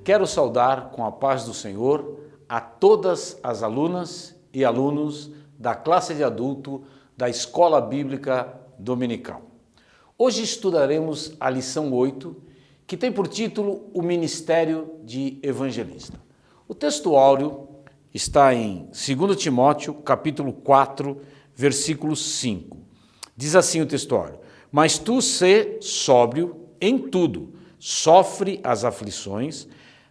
Quero saudar com a paz do Senhor a todas as alunas e alunos da classe de adulto da Escola Bíblica Dominical. Hoje estudaremos a lição 8, que tem por título o Ministério de Evangelista. O texto áureo está em 2 Timóteo, capítulo 4, versículo 5. Diz assim o texto áureo: Mas tu sê sóbrio em tudo, sofre as aflições,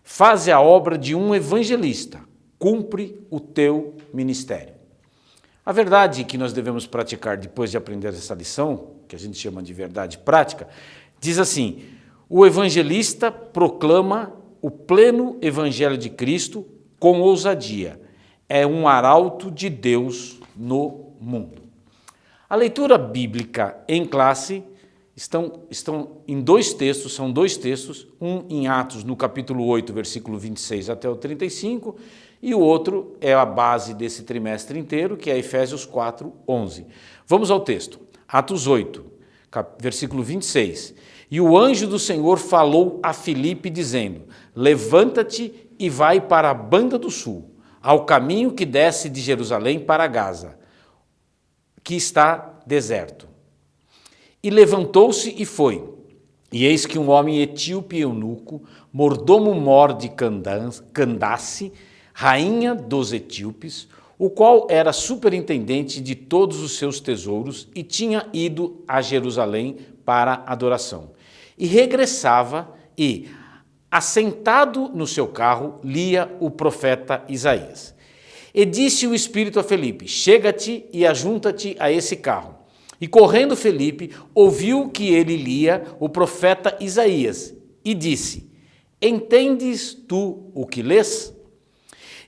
faze a obra de um evangelista, cumpre o teu ministério. A verdade que nós devemos praticar depois de aprender essa lição, que a gente chama de verdade prática, diz assim: o evangelista proclama o pleno evangelho de Cristo com ousadia. É um arauto de Deus no mundo. A leitura bíblica em classe estão em dois textos, são dois textos, um em Atos, no capítulo 8, versículo 26 até o 35, e o outro é a base desse trimestre inteiro, que é Efésios 4, 11. Vamos ao texto. Atos 8, versículo 26. E o anjo do Senhor falou a Filipe, dizendo: Levanta-te e vai para a banda do sul, ao caminho que desce de Jerusalém para Gaza, que está deserto. E levantou-se e foi. E eis que um homem etíope eunuco, mordomo-mor de Candace, rainha dos etíopes, o qual era superintendente de todos os seus tesouros e tinha ido a Jerusalém para adoração. E regressava e, assentado no seu carro, lia o profeta Isaías. E disse o Espírito a Filipe: Chega-te e ajunta-te a esse carro. E correndo Filipe, ouviu que ele lia o profeta Isaías e disse: Entendes tu o que lês?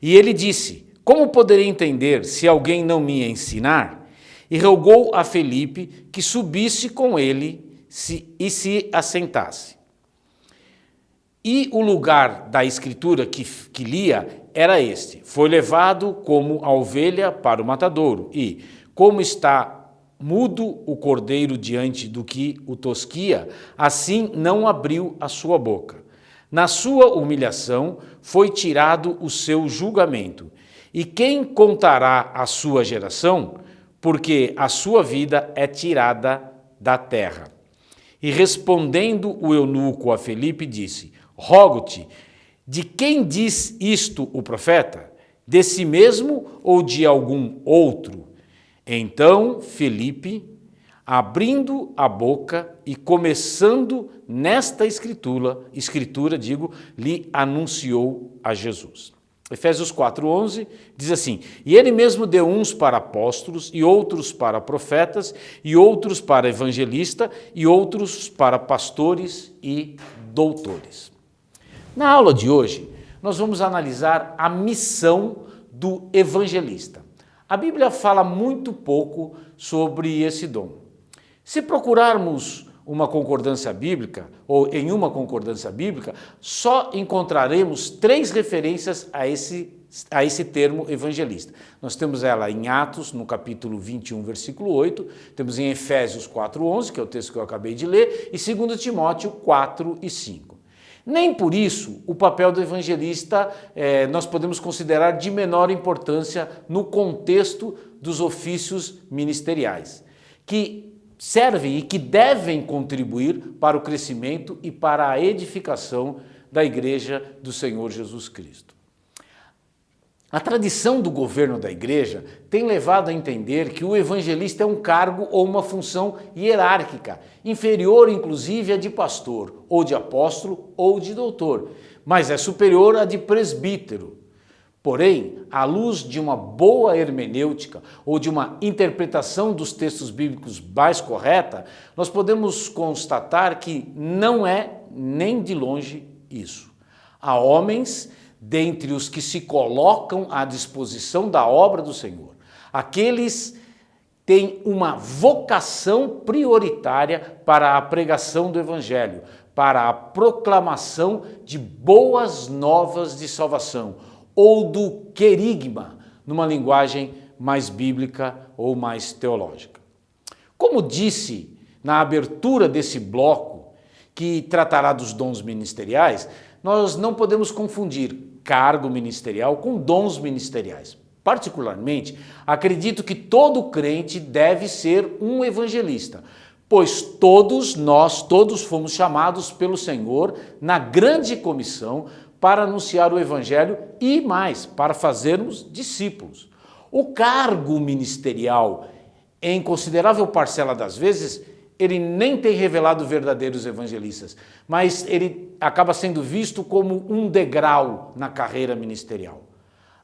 E ele disse: Como poderei entender se alguém não me ensinar? E rogou a Filipe que subisse com ele e se assentasse. E o lugar da escritura que lia era este: Foi levado como a ovelha para o matadouro, e, como está mudo o cordeiro diante do que o tosquia, assim não abriu a sua boca. Na sua humilhação foi tirado o seu julgamento. E quem contará a sua geração? Porque a sua vida é tirada da terra. E respondendo o eunuco a Filipe, disse: Rogo-te, de quem diz isto o profeta? De si mesmo ou de algum outro? Então Filipe, abrindo a boca e começando nesta escritura, lhe anunciou a Jesus. Efésios 4:11 diz assim: E ele mesmo deu uns para apóstolos, e outros para profetas, e outros para evangelistas, e outros para pastores e doutores. Na aula de hoje, nós vamos analisar a missão do evangelista. A Bíblia fala muito pouco sobre esse dom. Se procurarmos uma concordância bíblica, ou em uma concordância bíblica, só encontraremos 3 referências a esse termo evangelista. Nós temos ela em Atos, no capítulo 21, versículo 8, temos em Efésios 4:11, que é o texto que eu acabei de ler, e 2 Timóteo 4 e 5. Nem por isso o papel do evangelista nós podemos considerar de menor importância no contexto dos ofícios ministeriais, que servem e que devem contribuir para o crescimento e para a edificação da Igreja do Senhor Jesus Cristo. A tradição do governo da igreja tem levado a entender que o evangelista é um cargo ou uma função hierárquica, inferior inclusive à de pastor, ou de apóstolo, ou de doutor, mas é superior à de presbítero. Porém, à luz de uma boa hermenêutica ou de uma interpretação dos textos bíblicos mais correta, nós podemos constatar que não é nem de longe isso. Há homens dentre os que se colocam à disposição da obra do Senhor. Aqueles têm uma vocação prioritária para a pregação do Evangelho, para a proclamação de boas novas de salvação, ou do querigma, numa linguagem mais bíblica ou mais teológica. Como disse na abertura desse bloco, que tratará dos dons ministeriais, nós não podemos confundir cargo ministerial com dons ministeriais. Particularmente, acredito que todo crente deve ser um evangelista, pois todos fomos chamados pelo Senhor na grande comissão para anunciar o evangelho e mais, para fazermos discípulos. O cargo ministerial, em considerável parcela das vezes, ele nem tem revelado verdadeiros evangelistas, mas ele acaba sendo visto como um degrau na carreira ministerial.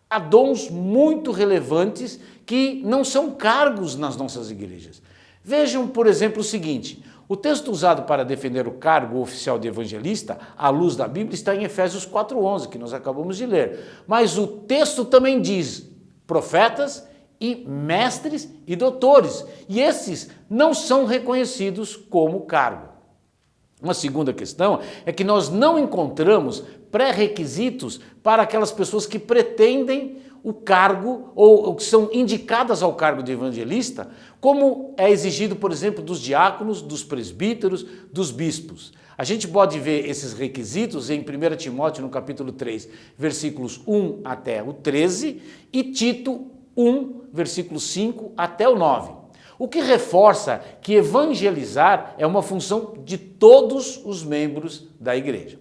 Há dons muito relevantes que não são cargos nas nossas igrejas. Vejam, por exemplo, o seguinte: o texto usado para defender o cargo oficial de evangelista, à luz da Bíblia, está em Efésios 4:11, que nós acabamos de ler. Mas o texto também diz profetas e mestres e doutores, e esses não são reconhecidos como cargo. Uma segunda questão é que nós não encontramos pré-requisitos para aquelas pessoas que pretendem o cargo ou que são indicadas ao cargo de evangelista, como é exigido, por exemplo, dos diáconos, dos presbíteros, dos bispos. A gente pode ver esses requisitos em 1 Timóteo, no capítulo 3, versículos 1 até o 13, e Tito 1, versículos 5 até o 9. O que reforça que evangelizar é uma função de todos os membros da igreja.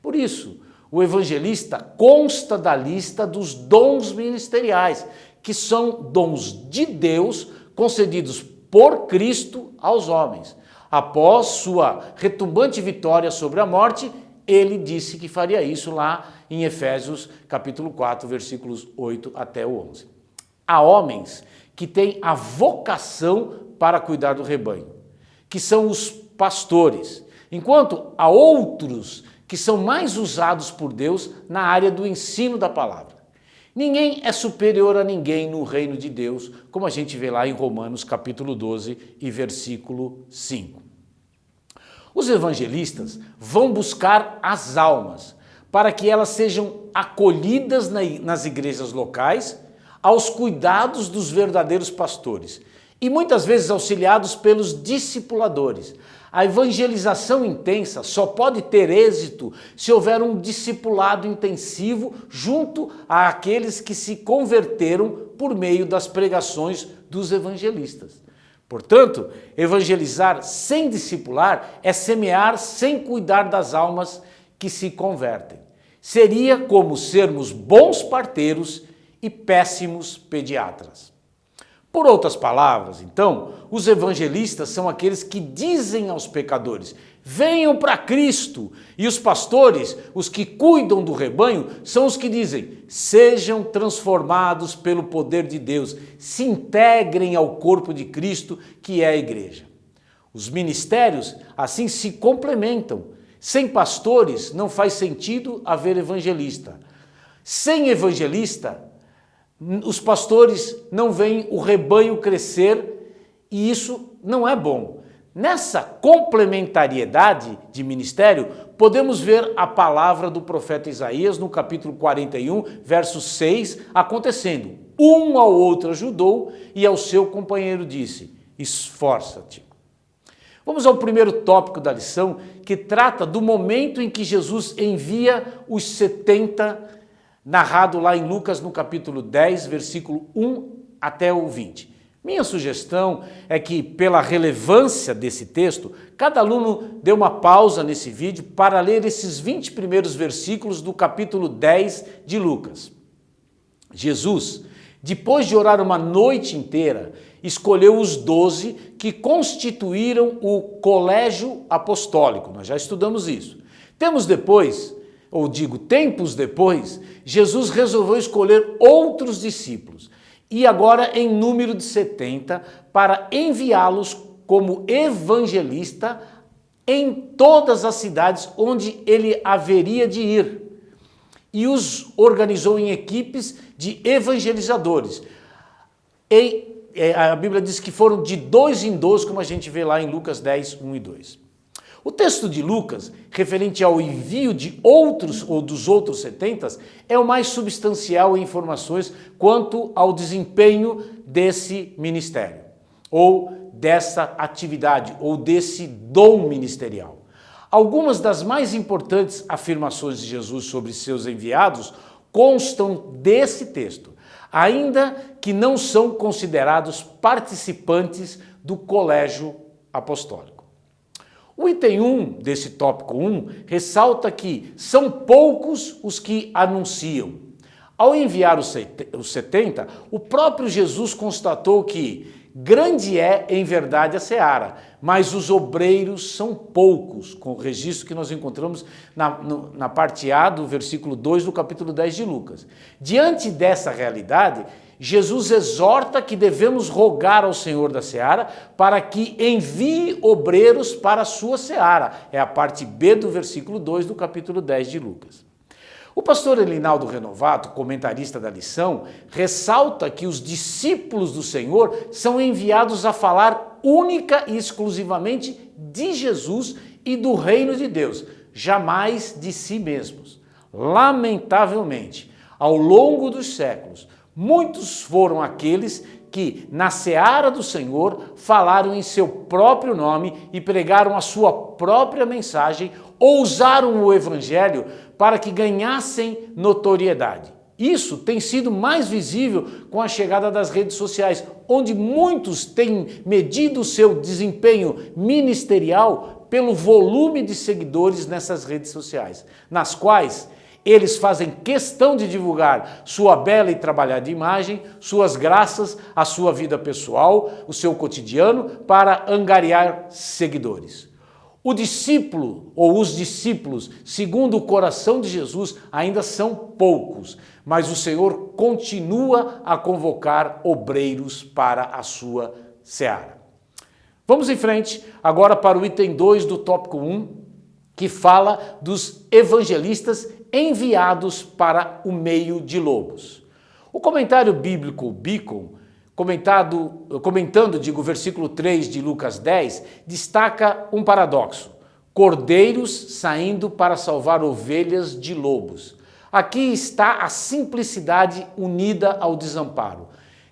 Por isso, o evangelista consta da lista dos dons ministeriais, que são dons de Deus concedidos por Cristo aos homens. Após sua retumbante vitória sobre a morte, ele disse que faria isso lá em Efésios capítulo 4, versículos 8 até o 11. Há homens que têm a vocação para cuidar do rebanho, que são os pastores, enquanto há outros que são mais usados por Deus na área do ensino da palavra. Ninguém é superior a ninguém no reino de Deus, como a gente vê lá em Romanos capítulo 12 e versículo 5. Os evangelistas vão buscar as almas para que elas sejam acolhidas nas igrejas locais, aos cuidados dos verdadeiros pastores e muitas vezes auxiliados pelos discipuladores. A evangelização intensa só pode ter êxito se houver um discipulado intensivo junto àqueles que se converteram por meio das pregações dos evangelistas. Portanto, evangelizar sem discipular é semear sem cuidar das almas que se convertem. Seria como sermos bons parteiros e péssimos pediatras. Por outras palavras, então, os evangelistas são aqueles que dizem aos pecadores: venham para Cristo, e os pastores, os que cuidam do rebanho, são os que dizem: sejam transformados pelo poder de Deus, se integrem ao corpo de Cristo, que é a igreja. Os ministérios assim se complementam. Sem pastores não faz sentido haver evangelista. Sem evangelista, os pastores não veem o rebanho crescer e isso não é bom. Nessa complementariedade de ministério, podemos ver a palavra do profeta Isaías no capítulo 41, verso 6, acontecendo. Um ao outro ajudou e ao seu companheiro disse: esforça-te. Vamos ao primeiro tópico da lição, que trata do momento em que Jesus envia os 70, narrado lá em Lucas no capítulo 10, versículo 1 até o 20. Minha sugestão é que, pela relevância desse texto, cada aluno dê uma pausa nesse vídeo para ler esses 20 primeiros versículos do capítulo 10 de Lucas. Jesus, depois de orar uma noite inteira, escolheu os 12 que constituíram o colégio apostólico. Nós já estudamos isso. Tempos depois, Jesus resolveu escolher outros discípulos, e agora em número de 70, para enviá-los como evangelista em todas as cidades onde ele haveria de ir. E os organizou em equipes de evangelizadores. A Bíblia diz que foram de 2 em 2, como a gente vê lá em Lucas 10, 1 e 2. O texto de Lucas, referente ao envio de outros ou dos outros 70, é o mais substancial em informações quanto ao desempenho desse ministério, ou dessa atividade, ou desse dom ministerial. Algumas das mais importantes afirmações de Jesus sobre seus enviados constam desse texto, ainda que não são considerados participantes do colégio apostólico. O item 1 desse tópico 1 ressalta que são poucos os que anunciam. Ao enviar os 70, o próprio Jesus constatou que grande é, em verdade, a seara, mas os obreiros são poucos, com o registro que nós encontramos na parte A do versículo 2 do capítulo 10 de Lucas. Diante dessa realidade, Jesus exorta que devemos rogar ao Senhor da seara para que envie obreiros para a sua seara. É a parte B do versículo 2 do capítulo 10 de Lucas. O pastor Elinaldo Renovato, comentarista da lição, ressalta que os discípulos do Senhor são enviados a falar única e exclusivamente de Jesus e do reino de Deus, jamais de si mesmos. Lamentavelmente, ao longo dos séculos, muitos foram aqueles que, na seara do Senhor, falaram em seu próprio nome e pregaram a sua própria mensagem ou usaram o evangelho para que ganhassem notoriedade. Isso tem sido mais visível com a chegada das redes sociais, onde muitos têm medido o seu desempenho ministerial pelo volume de seguidores nessas redes sociais, nas quais eles fazem questão de divulgar sua bela e trabalhada imagem, suas graças, a sua vida pessoal, o seu cotidiano, para angariar seguidores. O discípulo ou os discípulos, segundo o coração de Jesus, ainda são poucos, mas o Senhor continua a convocar obreiros para a sua seara. Vamos em frente agora para o item 2 do tópico 1, que fala dos evangelistas enviados para o meio de lobos. O comentário bíblico Beacon, comentando o versículo 3 de Lucas 10, destaca um paradoxo: cordeiros saindo para salvar ovelhas de lobos. Aqui está a simplicidade unida ao desamparo.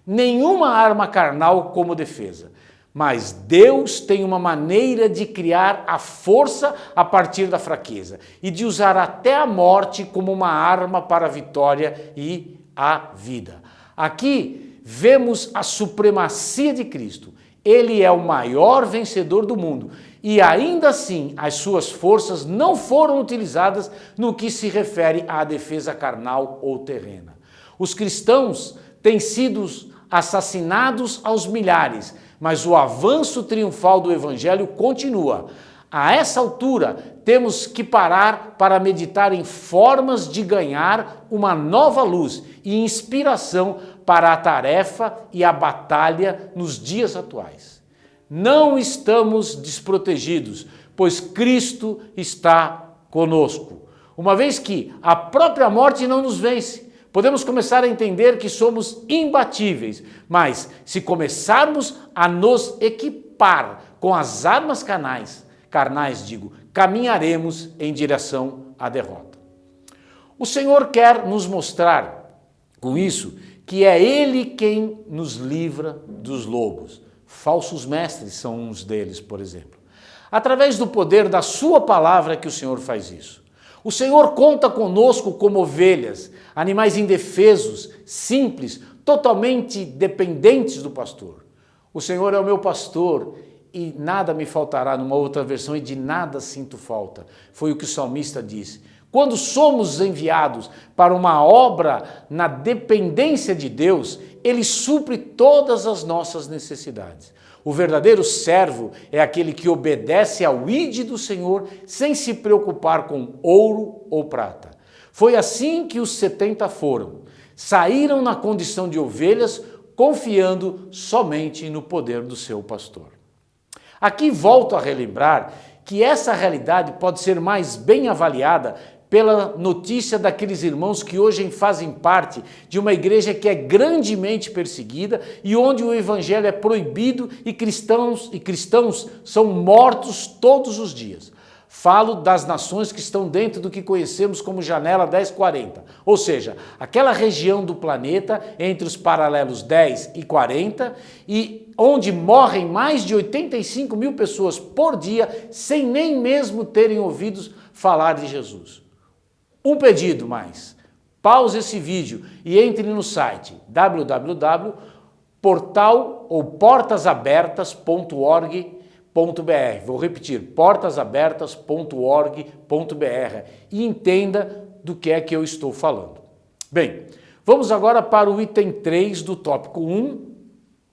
Nenhuma arma carnal como defesa. Mas Deus tem uma maneira de criar a força a partir da fraqueza e de usar até a morte como uma arma para a vitória e a vida. Aqui vemos a supremacia de Cristo. Ele é o maior vencedor do mundo e ainda assim as suas forças não foram utilizadas no que se refere à defesa carnal ou terrena. Os cristãos têm sido assassinados aos milhares, mas o avanço triunfal do evangelho continua. A essa altura, temos que parar para meditar em formas de ganhar uma nova luz e inspiração para a tarefa e a batalha nos dias atuais. Não estamos desprotegidos, pois Cristo está conosco. Uma vez que a própria morte não nos vence, podemos começar a entender que somos imbatíveis, mas se começarmos a nos equipar com as armas carnais, caminharemos em direção à derrota. O Senhor quer nos mostrar com isso que é Ele quem nos livra dos lobos. Falsos mestres são uns deles, por exemplo. Através do poder da sua palavra é que o Senhor faz isso. O Senhor conta conosco como ovelhas, animais indefesos, simples, totalmente dependentes do pastor. O Senhor é o meu pastor e nada me faltará, numa outra versão, e de nada sinto falta. Foi o que o salmista disse. Quando somos enviados para uma obra na dependência de Deus, Ele supre todas as nossas necessidades. O verdadeiro servo é aquele que obedece ao ide do Senhor sem se preocupar com ouro ou prata. Foi assim que os 70 foram. Saíram na condição de ovelhas, confiando somente no poder do seu pastor. Aqui volto a relembrar que essa realidade pode ser mais bem avaliada pela notícia daqueles irmãos que hoje fazem parte de uma igreja que é grandemente perseguida e onde o evangelho é proibido e cristãos são mortos todos os dias. Falo das nações que estão dentro do que conhecemos como janela 1040, ou seja, aquela região do planeta entre os paralelos 10 e 40 e onde morrem mais de 85 mil pessoas por dia sem nem mesmo terem ouvido falar de Jesus. Um pedido mais, pause esse vídeo e entre no site portasabertas.org.br. Vou repetir, portasabertas.org.br e entenda do que é que eu estou falando. Bem, vamos agora para o item 3 do tópico 1,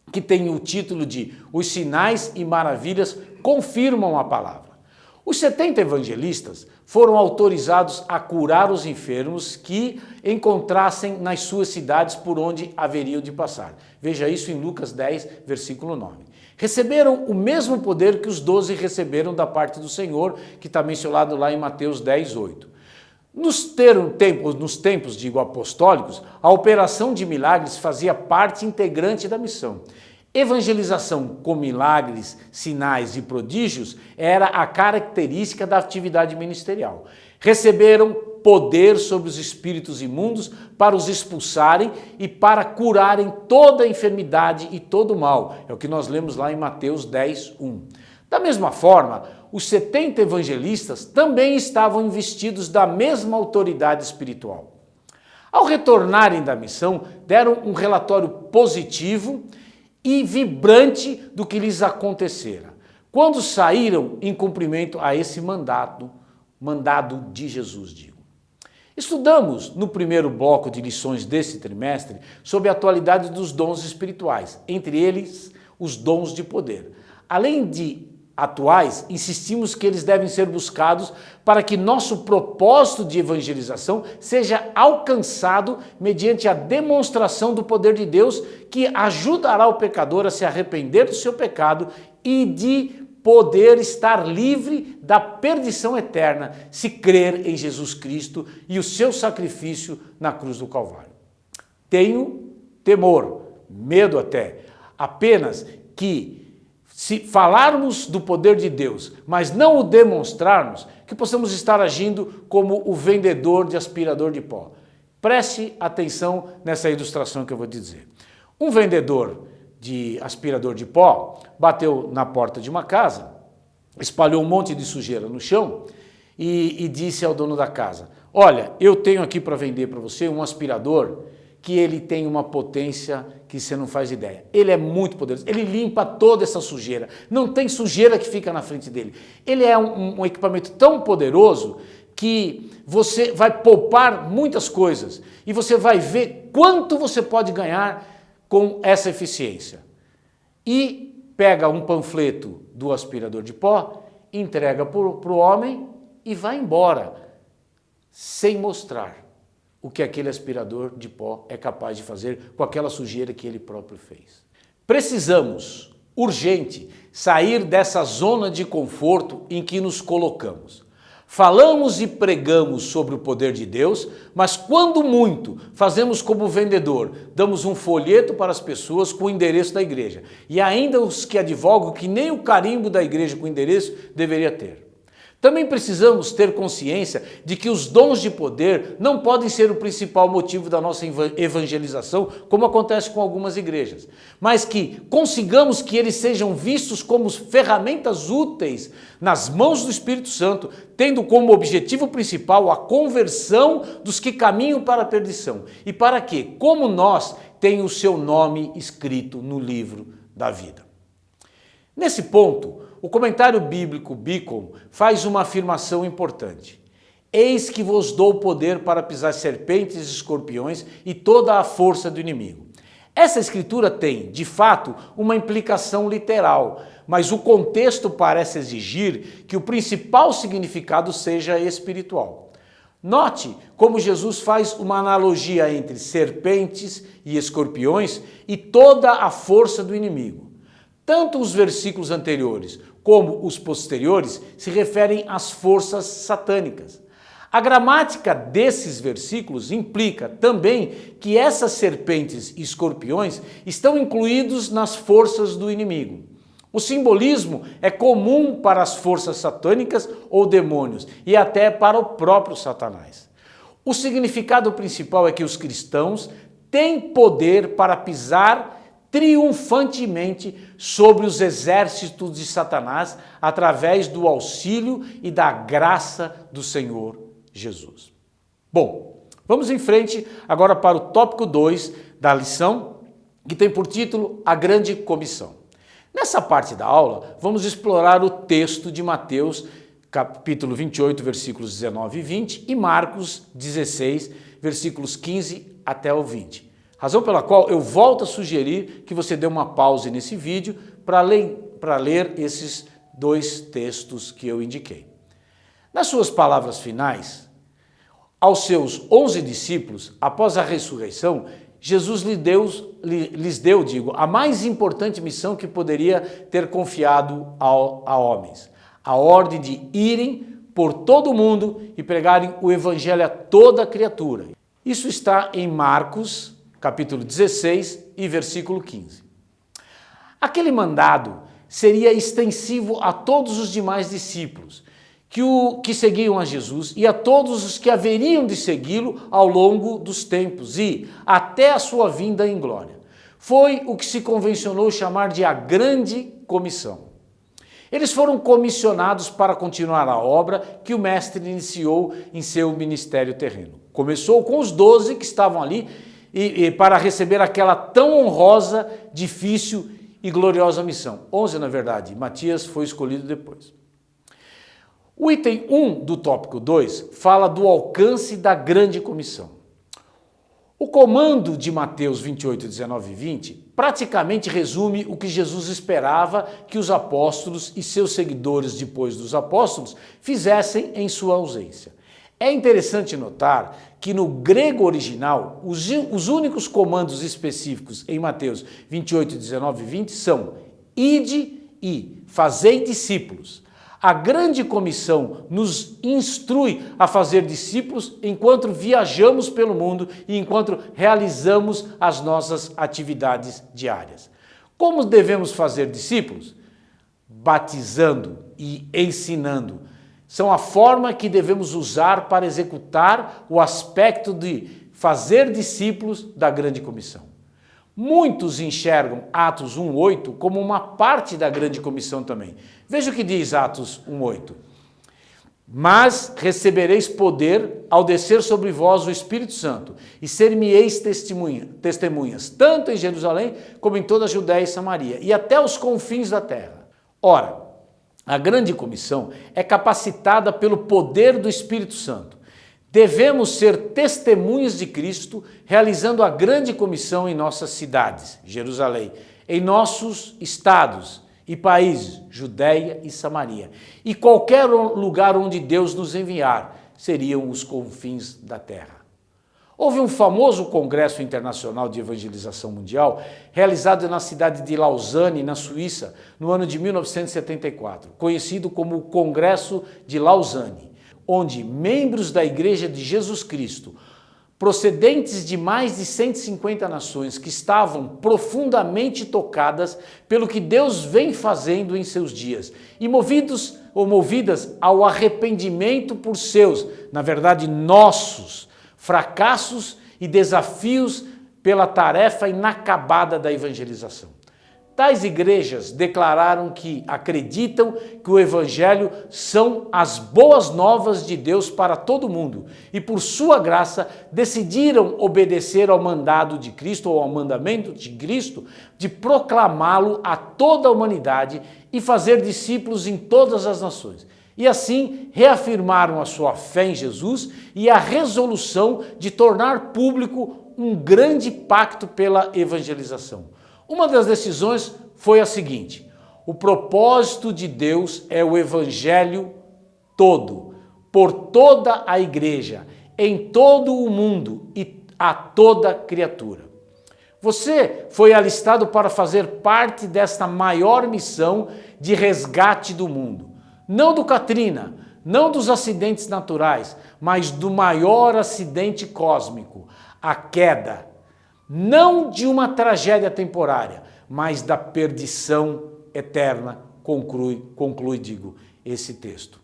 que tem o título de Os sinais e maravilhas confirmam a palavra. Os 70 evangelistas foram autorizados a curar os enfermos que encontrassem nas suas cidades por onde haveriam de passar. Veja isso em Lucas 10, versículo 9. Receberam o mesmo poder que os 12 receberam da parte do Senhor, que está mencionado lá em Mateus 10, 8. Nos tempos apostólicos, a operação de milagres fazia parte integrante da missão. Evangelização com milagres, sinais e prodígios era a característica da atividade ministerial. Receberam poder sobre os espíritos imundos para os expulsarem e para curarem toda a enfermidade e todo o mal. É o que nós lemos lá em Mateus 10, 1. Da mesma forma, os 70 evangelistas também estavam investidos da mesma autoridade espiritual. Ao retornarem da missão, deram um relatório positivo e vibrante do que lhes acontecera, quando saíram em cumprimento a esse mandado de Jesus, digo. Estudamos no primeiro bloco de lições desse trimestre sobre a atualidade dos dons espirituais, entre eles os dons de poder. Além de atuais, insistimos que eles devem ser buscados para que nosso propósito de evangelização seja alcançado mediante a demonstração do poder de Deus que ajudará o pecador a se arrepender do seu pecado e de poder estar livre da perdição eterna se crer em Jesus Cristo e o seu sacrifício na cruz do Calvário. Tenho temor, medo apenas que se falarmos do poder de Deus, mas não o demonstrarmos, que possamos estar agindo como o vendedor de aspirador de pó. Preste atenção nessa ilustração que eu vou dizer. Um vendedor de aspirador de pó bateu na porta de uma casa, espalhou um monte de sujeira no chão e disse ao dono da casa: olha, eu tenho aqui para vender para você um aspirador que ele tem uma potência que você não faz ideia. Ele é muito poderoso, ele limpa toda essa sujeira, não tem sujeira que fica na frente dele. Ele é um equipamento tão poderoso que você vai poupar muitas coisas e você vai ver quanto você pode ganhar com essa eficiência. E pega um panfleto do aspirador de pó, entrega para o homem e vai embora, sem mostrar o que aquele aspirador de pó é capaz de fazer com aquela sujeira que ele próprio fez. Precisamos, urgente, sair dessa zona de conforto em que nos colocamos. Falamos e pregamos sobre o poder de Deus, mas quando muito, fazemos como vendedor, damos um folheto para as pessoas com o endereço da igreja. E ainda os que advogam que nem o carimbo da igreja com o endereço deveria ter. Também precisamos ter consciência de que os dons de poder não podem ser o principal motivo da nossa evangelização, como acontece com algumas igrejas, mas que consigamos que eles sejam vistos como ferramentas úteis nas mãos do Espírito Santo, tendo como objetivo principal a conversão dos que caminham para a perdição, e para que, como nós, tenham o seu nome escrito no livro da vida. Nesse ponto, o comentário bíblico Beacon faz uma afirmação importante. Eis que vos dou poder para pisar serpentes e escorpiões e toda a força do inimigo. Essa escritura tem, de fato, uma implicação literal, mas o contexto parece exigir que o principal significado seja espiritual. Note como Jesus faz uma analogia entre serpentes e escorpiões e toda a força do inimigo. Tanto os versículos anteriores como os posteriores se referem às forças satânicas. A gramática desses versículos implica também que essas serpentes e escorpiões estão incluídos nas forças do inimigo. O simbolismo é comum para as forças satânicas ou demônios e até para o próprio Satanás. O significado principal é que os cristãos têm poder para pisar triunfantemente sobre os exércitos de Satanás através do auxílio e da graça do Senhor Jesus. Bom, vamos em frente agora para o tópico 2 da lição, que tem por título A Grande Comissão. Nessa parte da aula, vamos explorar o texto de Mateus, capítulo 28, versículos 19 e 20, e Marcos 16, versículos 15 até o 20. Razão pela qual eu volto a sugerir que você dê uma pausa nesse vídeo para ler esses dois textos que eu indiquei. Nas suas palavras finais, aos seus 11 discípulos, após a ressurreição, Jesus lhes deu, a mais importante missão que poderia ter confiado a homens. A ordem de irem por todo o mundo e pregarem o evangelho a toda criatura. Isso está em Marcos, capítulo 16 e versículo 15. Aquele mandado seria extensivo a todos os demais discípulos que seguiam a Jesus e a todos os que haveriam de segui-lo ao longo dos tempos e até a sua vinda em glória. Foi o que se convencionou chamar de a Grande Comissão. Eles foram comissionados para continuar a obra que o Mestre iniciou em seu ministério terreno. Começou com os 12 que estavam ali e para receber aquela tão honrosa, difícil e gloriosa missão. 11, na verdade, Matias foi escolhido depois. O item 1 do tópico 2 fala do alcance da grande comissão. O comando de Mateus 28, 19 e 20 praticamente resume o que Jesus esperava que os apóstolos e seus seguidores depois dos apóstolos fizessem em sua ausência. É interessante notar que no grego original, os únicos comandos específicos em Mateus 28, 19 e 20 são ide e fazei discípulos. A grande comissão nos instrui a fazer discípulos enquanto viajamos pelo mundo e enquanto realizamos as nossas atividades diárias. Como devemos fazer discípulos? Batizando e ensinando. São a forma que devemos usar para executar o aspecto de fazer discípulos da grande comissão. Muitos enxergam Atos 1,8 como uma parte da grande comissão também. Veja o que diz Atos 1,8. Mas recebereis poder ao descer sobre vós o Espírito Santo, e ser-me-eis testemunhas, tanto em Jerusalém como em toda a Judéia e Samaria, e até os confins da terra. Ora, a grande comissão é capacitada pelo poder do Espírito Santo. Devemos ser testemunhas de Cristo, realizando a grande comissão em nossas cidades, Jerusalém, em nossos estados e países, Judéia e Samaria, e qualquer lugar onde Deus nos enviar, seriam os confins da terra. Houve um famoso Congresso Internacional de Evangelização Mundial, realizado na cidade de Lausanne, na Suíça, no ano de 1974, conhecido como o Congresso de Lausanne, onde membros da Igreja de Jesus Cristo, procedentes de mais de 150 nações que estavam profundamente tocadas pelo que Deus vem fazendo em seus dias e movidas ao arrependimento por seus, na verdade nossos, fracassos e desafios pela tarefa inacabada da evangelização. Tais igrejas declararam que acreditam que o Evangelho são as boas novas de Deus para todo mundo e, por sua graça, decidiram obedecer ao mandado de Cristo ou ao mandamento de Cristo de proclamá-lo a toda a humanidade e fazer discípulos em todas as nações. E assim reafirmaram a sua fé em Jesus e a resolução de tornar público um grande pacto pela evangelização. Uma das decisões foi a seguinte: o propósito de Deus é o evangelho todo, por toda a igreja, em todo o mundo e a toda criatura. Você foi alistado para fazer parte desta maior missão de resgate do mundo. Não do Katrina, não dos acidentes naturais, mas do maior acidente cósmico, a queda. Não de uma tragédia temporária, mas da perdição eterna, conclui esse texto.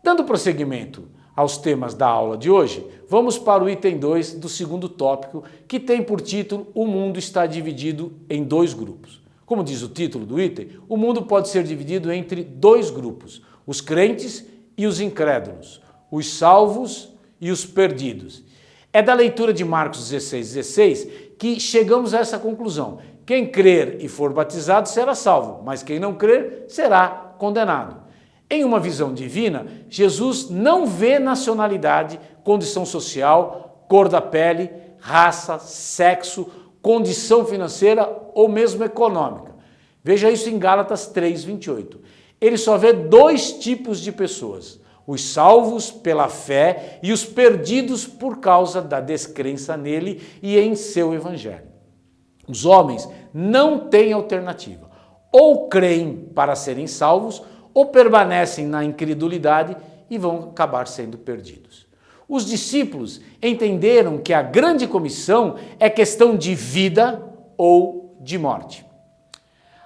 Dando prosseguimento aos temas da aula de hoje, vamos para o item 2 do segundo tópico, que tem por título O mundo está dividido em dois grupos. Como diz o título do item, o mundo pode ser dividido entre dois grupos, os crentes e os incrédulos, os salvos e os perdidos. É da leitura de Marcos 16 que chegamos a essa conclusão. Quem crer e for batizado será salvo, mas quem não crer será condenado. Em uma visão divina, Jesus não vê nacionalidade, condição social, cor da pele, raça, sexo, condição financeira ou mesmo econômica. Veja isso em Gálatas 3:28. Ele só vê dois tipos de pessoas: os salvos pela fé e os perdidos por causa da descrença nele e em seu evangelho. Os homens não têm alternativa. Ou creem para serem salvos, ou permanecem na incredulidade e vão acabar sendo perdidos. Os discípulos entenderam que a grande comissão é questão de vida ou de morte.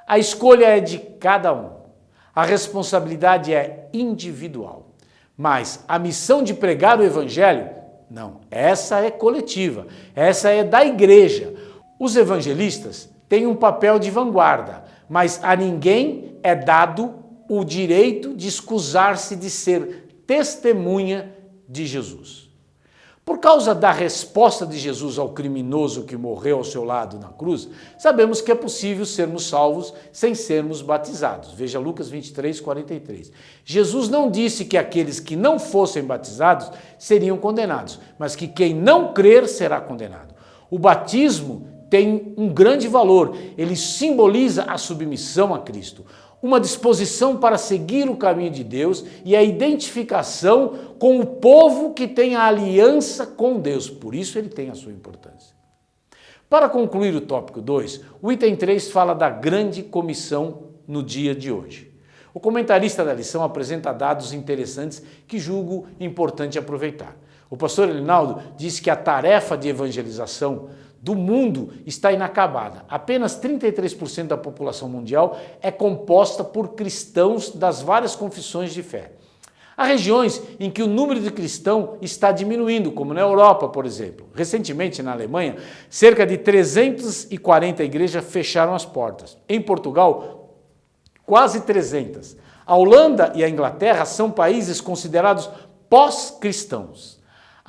A escolha é de cada um. A responsabilidade é individual. Mas a missão de pregar o evangelho, não, essa é coletiva, essa é da igreja. Os evangelistas têm um papel de vanguarda, mas a ninguém é dado o direito de escusar-se de ser testemunha de Jesus. Por causa da resposta de Jesus ao criminoso que morreu ao seu lado na cruz, sabemos que é possível sermos salvos sem sermos batizados. Veja Lucas 23:43. Jesus não disse que aqueles que não fossem batizados seriam condenados, mas que quem não crer será condenado. O batismo tem um grande valor, ele simboliza a submissão a Cristo, uma disposição para seguir o caminho de Deus e a identificação com o povo que tem a aliança com Deus. Por isso ele tem a sua importância. Para concluir o tópico 2, o item 3 fala da grande comissão no dia de hoje. O comentarista da lição apresenta dados interessantes que julgo importante aproveitar. O pastor Elinaldo diz que a tarefa de evangelização do mundo está inacabada. Apenas 33% da população mundial é composta por cristãos das várias confissões de fé. Há regiões em que o número de cristãos está diminuindo, como na Europa, por exemplo. Recentemente, na Alemanha, cerca de 340 igrejas fecharam as portas. Em Portugal, quase 300. A Holanda e a Inglaterra são países considerados pós-cristãos.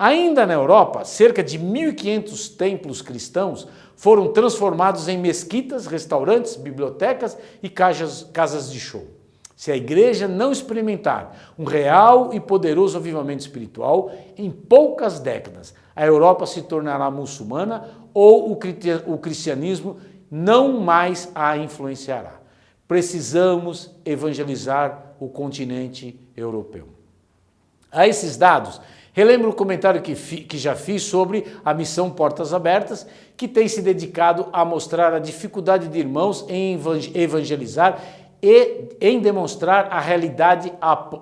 Ainda na Europa, cerca de 1.500 templos cristãos foram transformados em mesquitas, restaurantes, bibliotecas e casas de show. Se a igreja não experimentar um real e poderoso avivamento espiritual, em poucas décadas a Europa se tornará muçulmana ou o cristianismo não mais a influenciará. Precisamos evangelizar o continente europeu. A esses dados, relembro o comentário que já fiz sobre a missão Portas Abertas, que tem se dedicado a mostrar a dificuldade de irmãos em evangelizar e em demonstrar a realidade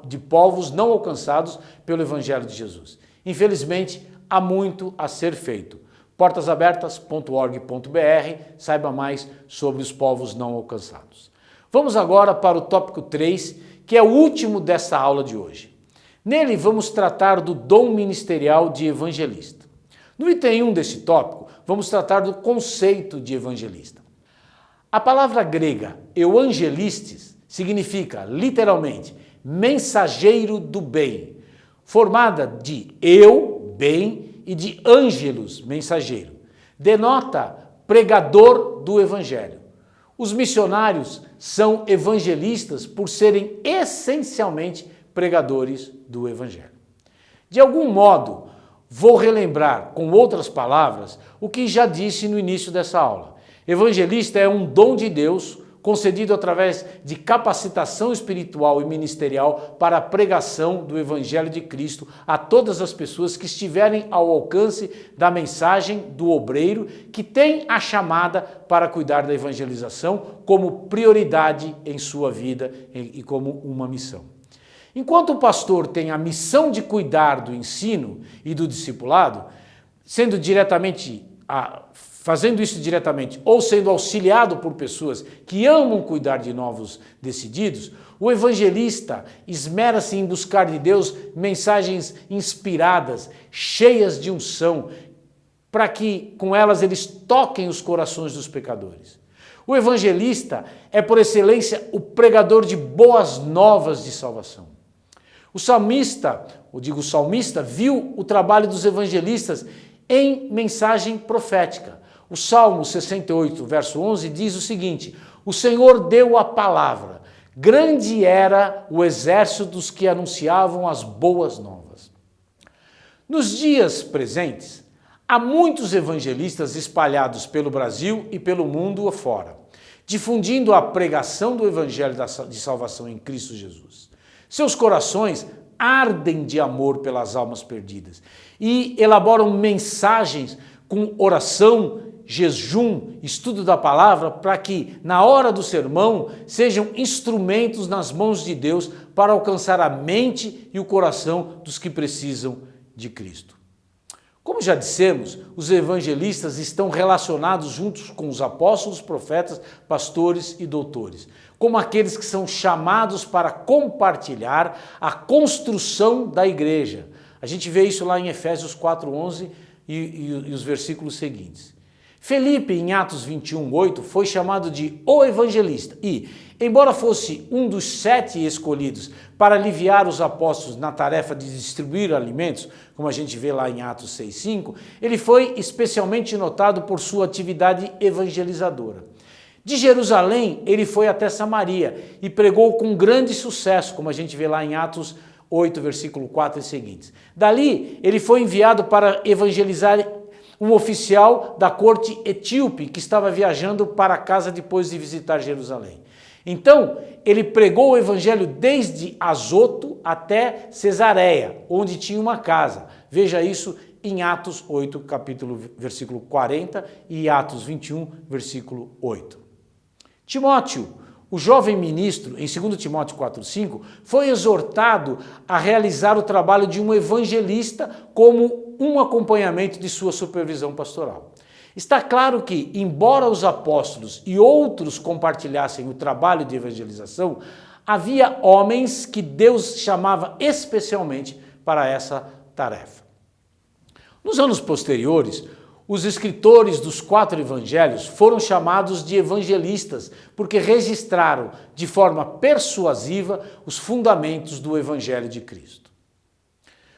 de povos não alcançados pelo Evangelho de Jesus. Infelizmente, há muito a ser feito. portasabertas.org.br, saiba mais sobre os povos não alcançados. Vamos agora para o tópico 3, que é o último dessa aula de hoje. Nele vamos tratar do dom ministerial de evangelista. No item 1 desse tópico, vamos tratar do conceito de evangelista. A palavra grega euangelistes significa, literalmente, mensageiro do bem, formada de eu, bem, e de ângelos, mensageiro. Denota pregador do evangelho. Os missionários são evangelistas por serem essencialmente pregadores do evangelho. De algum modo, vou relembrar com outras palavras o que já disse no início dessa aula. Evangelista é um dom de Deus concedido através de capacitação espiritual e ministerial para a pregação do evangelho de Cristo a todas as pessoas que estiverem ao alcance da mensagem do obreiro que tem a chamada para cuidar da evangelização como prioridade em sua vida e como uma missão. Enquanto o pastor tem a missão de cuidar do ensino e do discipulado, sendo diretamente fazendo isso diretamente ou sendo auxiliado por pessoas que amam cuidar de novos decididos, o evangelista esmera-se em buscar de Deus mensagens inspiradas, cheias de unção, para que com elas eles toquem os corações dos pecadores. O evangelista é, por excelência, o pregador de boas novas de salvação. O salmista viu o trabalho dos evangelistas em mensagem profética. O Salmo 68, verso 11, diz o seguinte: o Senhor deu a palavra, grande era o exército dos que anunciavam as boas novas. Nos dias presentes, há muitos evangelistas espalhados pelo Brasil e pelo mundo afora, difundindo a pregação do evangelho de salvação em Cristo Jesus. Seus corações ardem de amor pelas almas perdidas e elaboram mensagens com oração, jejum, estudo da palavra, para que, na hora do sermão, sejam instrumentos nas mãos de Deus para alcançar a mente e o coração dos que precisam de Cristo. Como já dissemos, os evangelistas estão relacionados juntos com os apóstolos, profetas, pastores e doutores, como aqueles que são chamados para compartilhar a construção da igreja. A gente vê isso lá em Efésios 4:11 e os versículos seguintes. Felipe, em Atos 21:8, foi chamado de o evangelista e, embora fosse um dos 7 escolhidos para aliviar os apóstolos na tarefa de distribuir alimentos, como a gente vê lá em Atos 6:5, ele foi especialmente notado por sua atividade evangelizadora. De Jerusalém, ele foi até Samaria e pregou com grande sucesso, como a gente vê lá em Atos 8, versículo 4 e seguintes. Dali, ele foi enviado para evangelizar um oficial da corte etíope que estava viajando para casa depois de visitar Jerusalém. Então, ele pregou o evangelho desde Azoto até Cesareia, onde tinha uma casa. Veja isso em Atos 8, versículo 40 e Atos 21, versículo 8. Timóteo, o jovem ministro, em 2 Timóteo 4:5, foi exortado a realizar o trabalho de um evangelista como um acompanhamento de sua supervisão pastoral. Está claro que, embora os apóstolos e outros compartilhassem o trabalho de evangelização, havia homens que Deus chamava especialmente para essa tarefa. Nos anos posteriores, os escritores dos 4 evangelhos foram chamados de evangelistas porque registraram de forma persuasiva os fundamentos do evangelho de Cristo.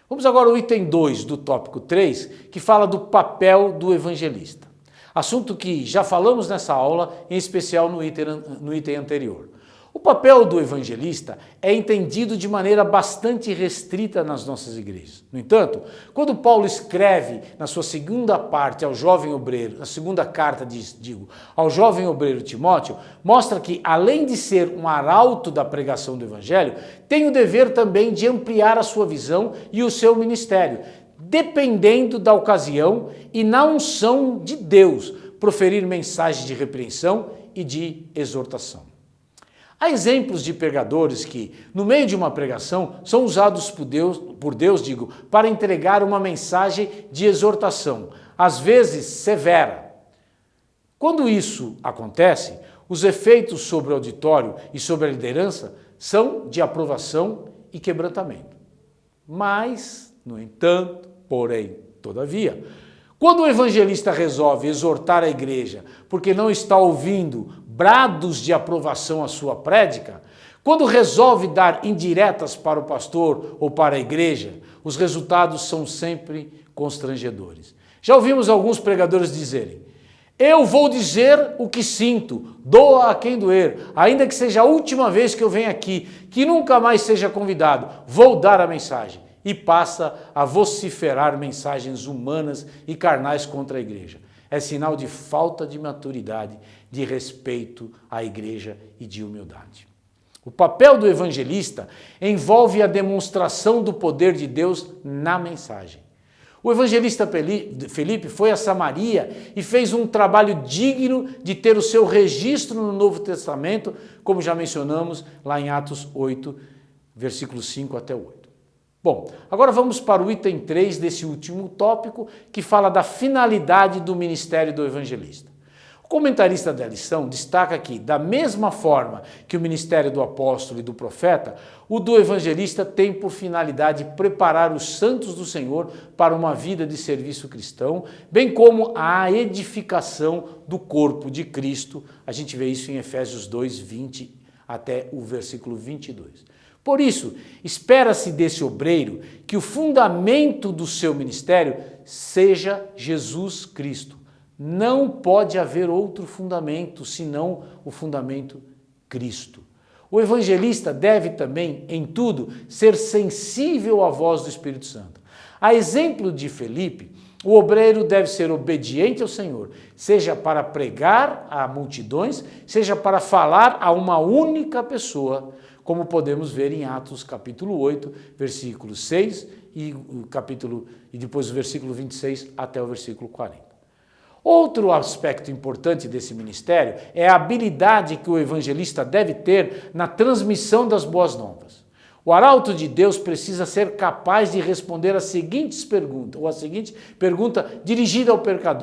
Vamos agora ao item 2 do tópico 3, que fala do papel do evangelista. Assunto que já falamos nessa aula, em especial no item anterior. O papel do evangelista é entendido de maneira bastante restrita nas nossas igrejas. No entanto, quando Paulo escreve na sua segunda parte ao jovem obreiro, na segunda carta, ao jovem obreiro Timóteo, mostra que, além de ser um arauto da pregação do evangelho, tem o dever também de ampliar a sua visão e o seu ministério, dependendo da ocasião e na unção de Deus, proferir mensagens de repreensão e de exortação. Há exemplos de pregadores que, no meio de uma pregação, são usados por Deus, para entregar uma mensagem de exortação, às vezes severa. Quando isso acontece, os efeitos sobre o auditório e sobre a liderança são de aprovação e quebrantamento. Mas, no entanto, porém, todavia, quando o evangelista resolve exortar a igreja porque não está ouvindo brados de aprovação à sua prédica, quando resolve dar indiretas para o pastor ou para a igreja, os resultados são sempre constrangedores. Já ouvimos alguns pregadores dizerem: eu vou dizer o que sinto, doa a quem doer, ainda que seja a última vez que eu venho aqui, que nunca mais seja convidado, vou dar a mensagem. E passa a vociferar mensagens humanas e carnais contra a igreja. É sinal de falta de maturidade, de respeito à igreja e de humildade. O papel do evangelista envolve a demonstração do poder de Deus na mensagem. O evangelista Felipe foi a Samaria e fez um trabalho digno de ter o seu registro no Novo Testamento, como já mencionamos lá em Atos 8, versículos 5 até 8. Bom, agora vamos para o item 3 desse último tópico, que fala da finalidade do ministério do evangelista. O comentarista da lição destaca que, da mesma forma que o ministério do apóstolo e do profeta, o do evangelista tem por finalidade preparar os santos do Senhor para uma vida de serviço cristão, bem como a edificação do corpo de Cristo. A gente vê isso em Efésios 2, 20 até o versículo 22. Por isso, espera-se desse obreiro que o fundamento do seu ministério seja Jesus Cristo. Não pode haver outro fundamento senão o fundamento Cristo. O evangelista deve também, em tudo, ser sensível à voz do Espírito Santo. A exemplo de Felipe, o obreiro deve ser obediente ao Senhor, seja para pregar a multidões, seja para falar a uma única pessoa, como podemos ver em Atos capítulo 8, versículo 6 e depois o versículo 26 até o versículo 40. Outro aspecto importante desse ministério é a habilidade que o evangelista deve ter na transmissão das boas novas. O arauto de Deus precisa ser capaz de responder a seguinte pergunta dirigida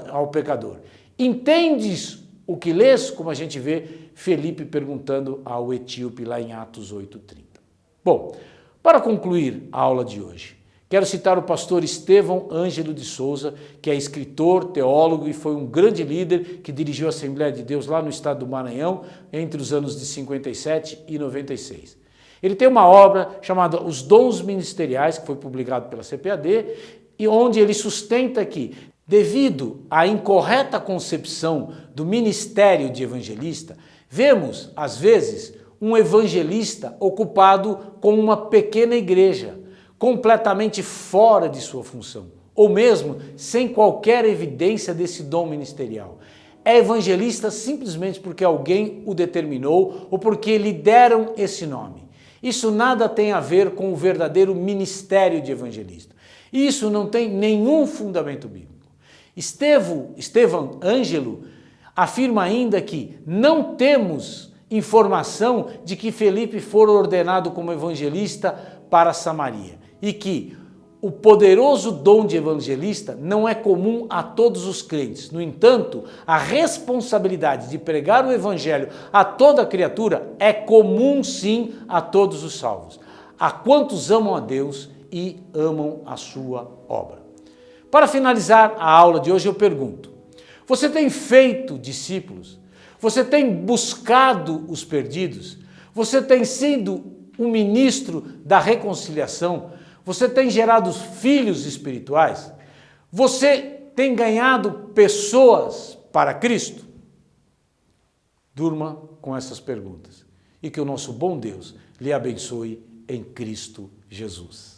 ao pecador. Entendes o que lês? Como a gente vê Felipe perguntando ao etíope lá em Atos 8:30. Bom, para concluir a aula de hoje, quero citar o pastor Estevão Ângelo de Souza, que é escritor, teólogo e foi um grande líder que dirigiu a Assembleia de Deus lá no estado do Maranhão entre os anos de 57 e 96. Ele tem uma obra chamada Os Dons Ministeriais, que foi publicado pela CPAD, e onde ele sustenta que, devido à incorreta concepção do ministério de evangelista, vemos, às vezes, um evangelista ocupado com uma pequena igreja, completamente fora de sua função, ou mesmo sem qualquer evidência desse dom ministerial. É evangelista simplesmente porque alguém o determinou ou porque lhe deram esse nome. Isso nada tem a ver com o verdadeiro ministério de evangelista. Isso não tem nenhum fundamento bíblico. Estevão Ângelo afirma ainda que não temos informação de que Felipe for ordenado como evangelista para Samaria e que o poderoso dom de evangelista não é comum a todos os crentes. No entanto, a responsabilidade de pregar o evangelho a toda criatura é comum sim a todos os salvos, a quantos amam a Deus e amam a sua obra. Para finalizar a aula de hoje eu pergunto, você tem feito discípulos? Você tem buscado os perdidos? Você tem sido um ministro da reconciliação? Você tem gerado filhos espirituais? Você tem ganhado pessoas para Cristo? Durma com essas perguntas e que o nosso bom Deus lhe abençoe em Cristo Jesus.